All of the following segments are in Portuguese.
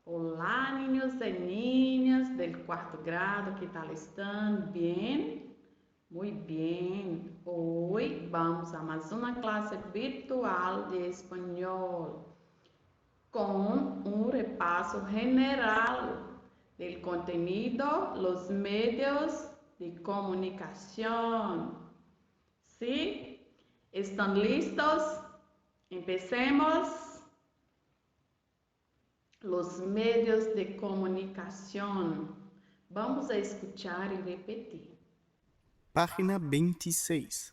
Olá, niños e niñas del cuarto grado, ¿qué tal están? ¿Bien? Muy bien. Hoy vamos a más una clase virtual de español con un repaso general del contenido, los medios de comunicación. ¿Sí? ¿Están listos? Empecemos. Los medios de comunicación. Vamos a escuchar y repetir. Página 26.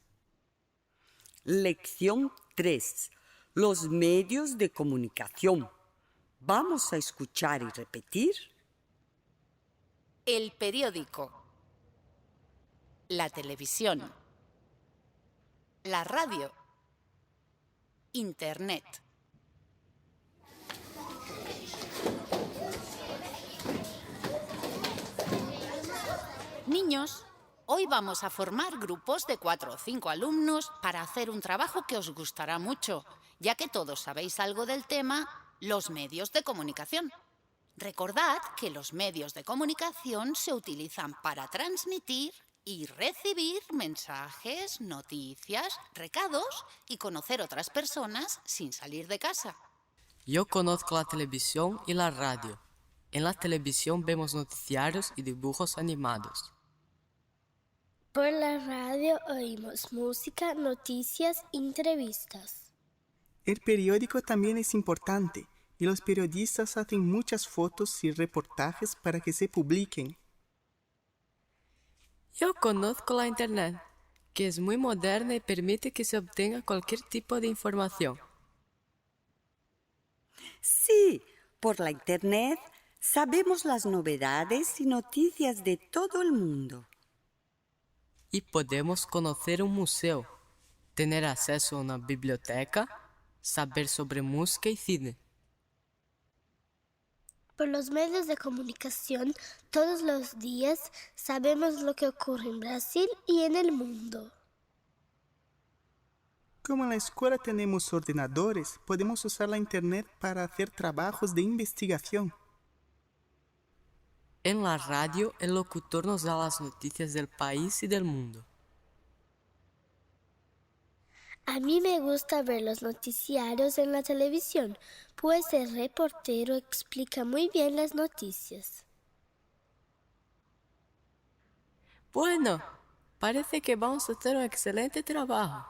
Lección 3. Los medios de comunicación. Vamos a escuchar y repetir. El periódico, la televisión, la radio, internet. Niños, hoy vamos a formar grupos de 4 o 5 alumnos para hacer un trabajo que os gustará mucho, ya que todos sabéis algo del tema, los medios de comunicación. Recordad que los medios de comunicación se utilizan para transmitir y recibir mensajes, noticias, recados y conocer otras personas sin salir de casa. Yo conozco la televisión y la radio. En la televisión vemos noticiarios y dibujos animados. Por la radio oímos música, noticias, entrevistas. El periódico también es importante y los periodistas hacen muchas fotos y reportajes para que se publiquen. Yo conozco la Internet, que es muy moderna y permite que se obtenga cualquier tipo de información. Sí, por la Internet sabemos las novedades y noticias de todo el mundo. Y podemos conocer un museo, tener acceso a una biblioteca, saber sobre música y cine. Por los medios de comunicación, todos los días sabemos lo que ocurre en Brasil y en el mundo. Como en la escuela tenemos ordenadores, podemos usar la Internet para hacer trabajos de investigación. En la radio, el locutor nos da las noticias del país y del mundo. A mí me gusta ver los noticiarios en la televisión, pues el reportero explica muy bien las noticias. Bueno, parece que vamos a hacer un excelente trabajo.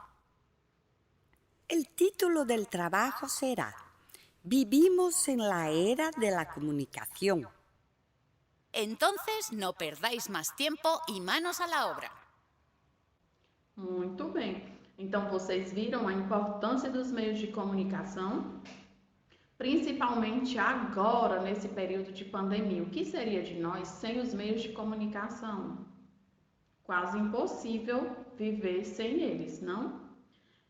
El título del trabajo será Vivimos en la era de la comunicación. Entonces, no perdáis más tiempo y manos a la obra. Muito bem. Então, vocês viram a importância dos meios de comunicação, principalmente agora, nesse período de pandemia. O que seria de nós sem os meios de comunicação? Quase impossível viver sem eles, não?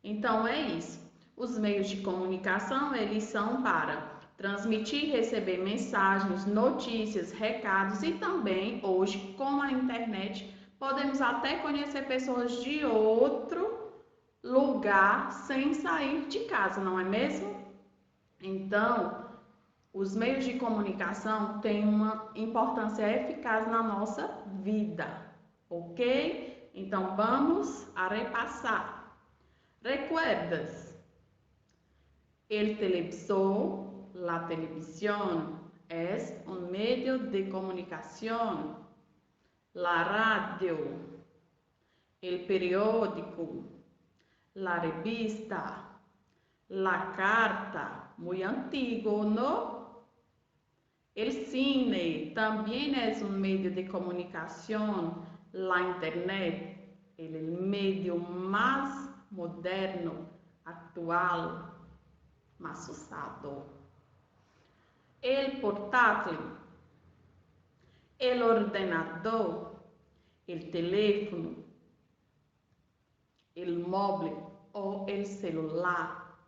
Então, é isso. Os meios de comunicação, eles são para transmitir e receber mensagens, notícias, recados e também, hoje, com a internet, podemos até conhecer pessoas de outro lugar sem sair de casa, não é mesmo? Então, os meios de comunicação têm uma importância eficaz na nossa vida, ok? Então, vamos a repassar. ¿Recuerdas? El televisor, la televisión, es un medio de comunicación. La radio, el periódico, la revista, la carta, muy antiguo, ¿no? El cine también es un medio de comunicación. La internet, el medio más moderno, actual, más usado. El portátil, el ordenador, el teléfono, el móvil ou el celular.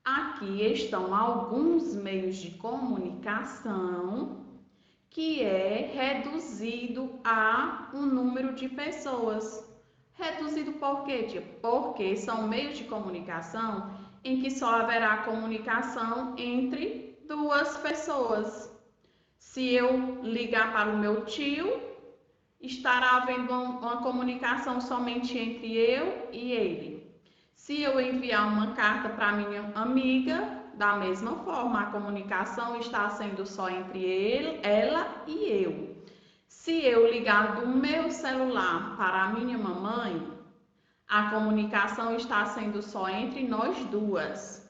Aqui estão alguns meios de comunicação que é reduzido a um número de pessoas. Reduzido por quê, tia? Porque são meios de comunicação em que só haverá comunicação entre duas duas pessoas. Se eu ligar para o meu tio, estará havendo uma comunicação somente entre eu e ele. Se eu enviar uma carta para minha amiga, da mesma forma, a comunicação está sendo só entre ela e eu. Se eu ligar do meu celular para a minha mamãe, a comunicação está sendo só entre nós duas.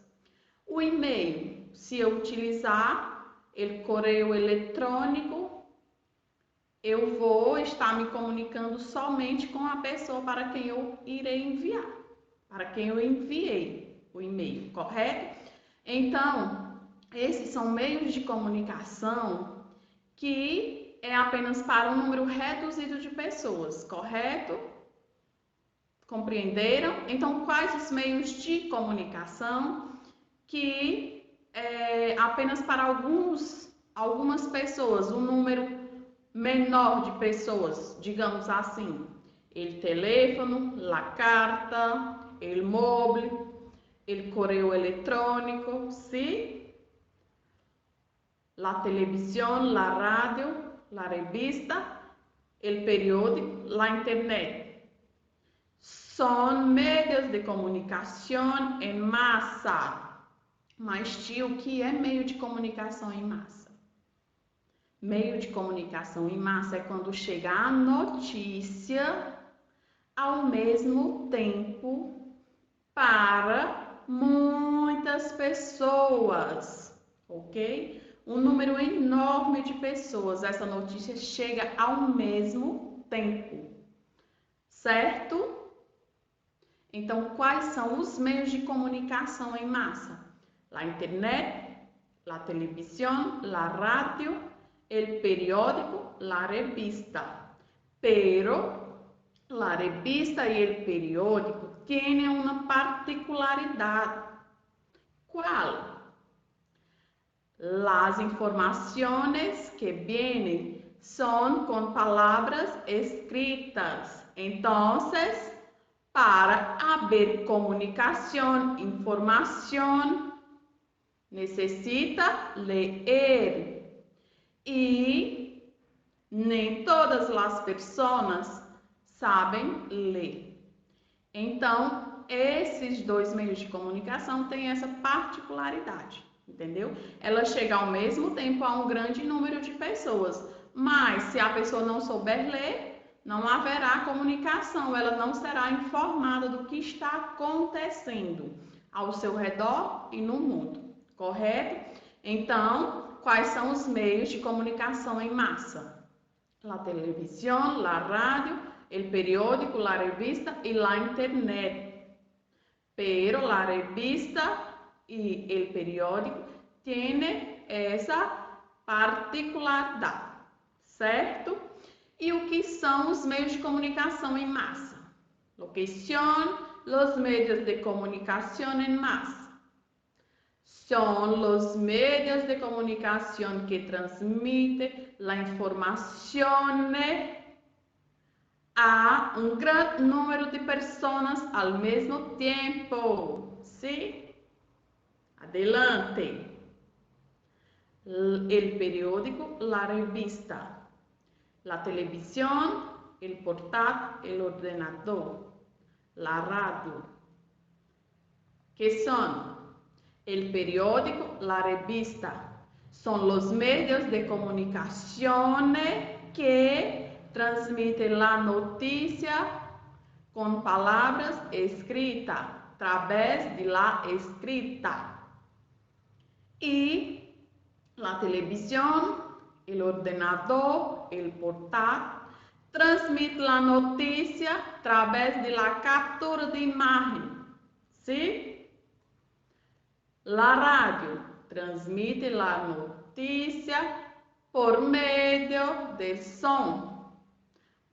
O e-mail, se eu utilizar o correio eletrônico, eu vou estar me comunicando somente com a pessoa para quem eu irei enviar, para quem eu enviei o e-mail, correto? Então, esses são meios de comunicação que é apenas para um número reduzido de pessoas, correto? Compreenderam? Então, quais os meios de comunicação que é apenas para algumas pessoas, um número menor de pessoas, digamos assim, o telefone, a carta, o móvel, o correio eletrônico, sim? La televisión, la radio, la revista, el periódico, la internet. Son medios de comunicação em massa. Mas, tio, o que é meio de comunicação em massa? Meio de comunicação em massa é quando chega a notícia ao mesmo tempo para muitas pessoas, ok? Um número enorme de pessoas, essa notícia chega ao mesmo tempo, certo? Então, quais são os meios de comunicação em massa? La internet, la televisión, la radio, el periódico, la revista. Pero la revista y el periódico tienen una particularidad. ¿Cuál? Las informaciones que vienen son con palabras escritas. Entonces, para haber comunicación, información, necesita leer. Y nem todas as pessoas sabem ler. Então, esses dois meios de comunicação têm essa particularidade, entendeu? Ela chega ao mesmo tempo a um grande número de pessoas, mas se a pessoa não souber ler, não haverá comunicação, ela não será informada do que está acontecendo ao seu redor e no mundo, correto? Então, quais são os meios de comunicação em massa? La televisión, la radio, el periódico, la revista y la internet. Pero la revista y el periódico tienen essa particularidade, certo? E o que são os meios de comunicação em massa? Lo que son los medios de comunicación en masa. Son los medios de comunicación que transmiten la información a un gran número de personas al mismo tiempo. ¿Sí? Adelante. El periódico, la revista. La televisión, el portátil, el ordenador. La radio. ¿Qué son? El periódico, la revista. Son los medios de comunicación que transmiten la noticia con palabras escritas, a través de la escrita. Y la televisión, el ordenador, el portátil, transmite la noticia a través de la captura de imagen. ¿Sí? La radio transmite la noticia por medio del som,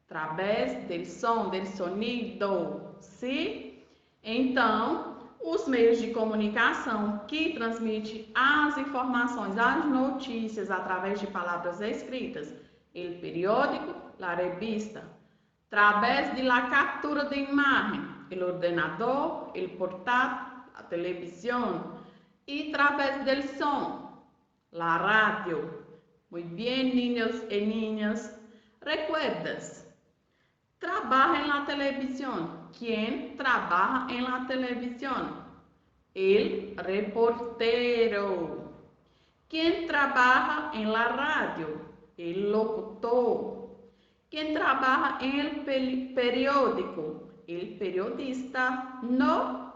a través del som, del sonido, ¿sí? Então, os meios de comunicação que transmitem as informações, as notícias através de palavras escritas, el periódico, la revista, através de la captura de imagen, el ordenador, el portátil, a televisão, e através del som, la radio. Muy bien, niños y niñas. ¿Recuerdas? Trabaja en la televisión. ¿Quién trabaja en la televisión? El reportero. ¿Quién trabaja en la radio? El locutor. ¿Quién trabaja en el periódico? El periodista. No.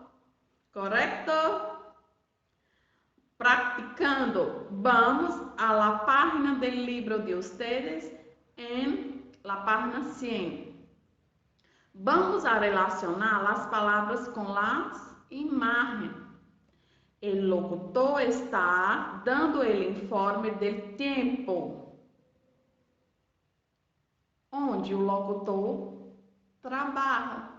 ¿Correcto? Practicando. Vamos a la página del libro de ustedes en la página 100. Vamos a relacionar las palabras con las imágenes. El locutor está dando el informe del tempo. Onde o locutor trabalha?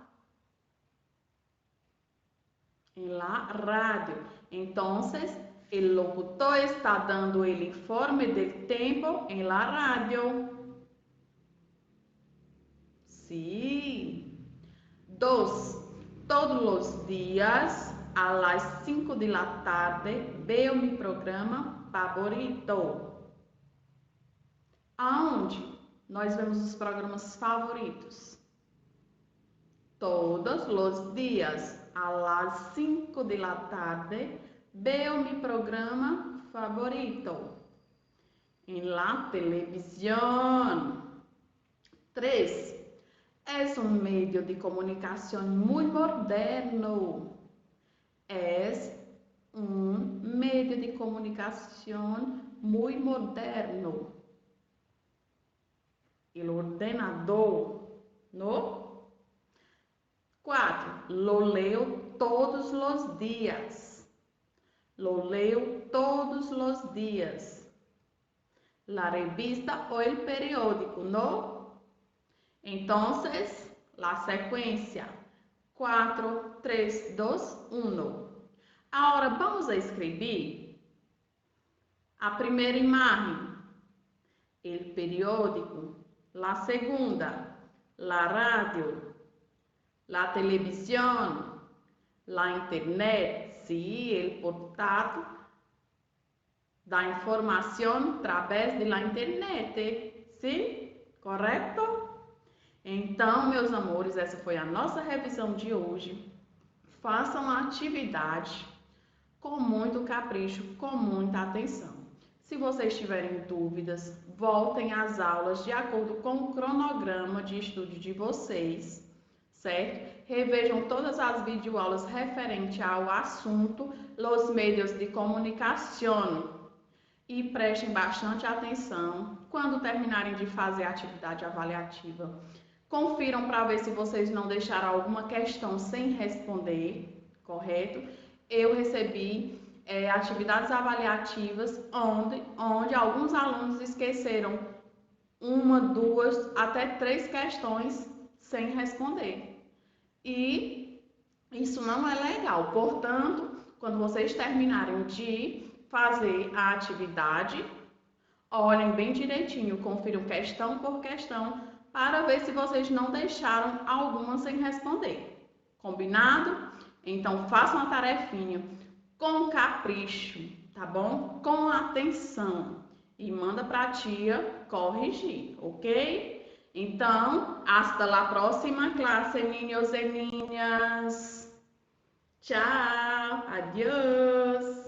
En la radio. Entonces, el locutor está dando el informe del tempo en la radio. Sí. 2. Todos los días a las 5 de la tarde veo mi programa favorito. Aonde nós vemos os programas favoritos? Todos os dias a las 5 de la tarde veo mi programa favorito. En la televisión. 3. Es un medio de comunicación muy moderno. Es un medio de comunicación muy moderno. El ordenador, ¿no? 4. Lo leo todos los días. Lo leo todos los días. La revista o el periódico, ¿no? Entonces, la sequência. 4, 3, 2, 1. Agora, vamos a escrever a primeira imagem, el periódico. La segunda, la radio. La televisión, la internet, sí, el portátil da informação através da internet, sim? Correto? Então, meus amores, essa foi a nossa revisão de hoje. Façam a atividade com muito capricho, com muita atenção. Se vocês tiverem dúvidas, voltem às aulas de acordo com o cronograma de estudo de vocês, certo? Revejam todas as videoaulas referentes ao assunto, os meios de comunicação. E prestem bastante atenção quando terminarem de fazer a atividade avaliativa. Confiram para ver se vocês não deixaram alguma questão sem responder, correto? Eu recebi atividades avaliativas onde alguns alunos esqueceram 1, 2, até 3 questões sem responder. E isso não é legal. Portanto, quando vocês terminarem de fazer a atividade, olhem bem direitinho, confiram questão por questão, para ver se vocês não deixaram alguma sem responder. Combinado? Então, façam a tarefinha com capricho, tá bom? Com atenção. E manda para a tia corrigir, ok? Então, hasta la próxima clase, niños e niñas. Tchau, adiós.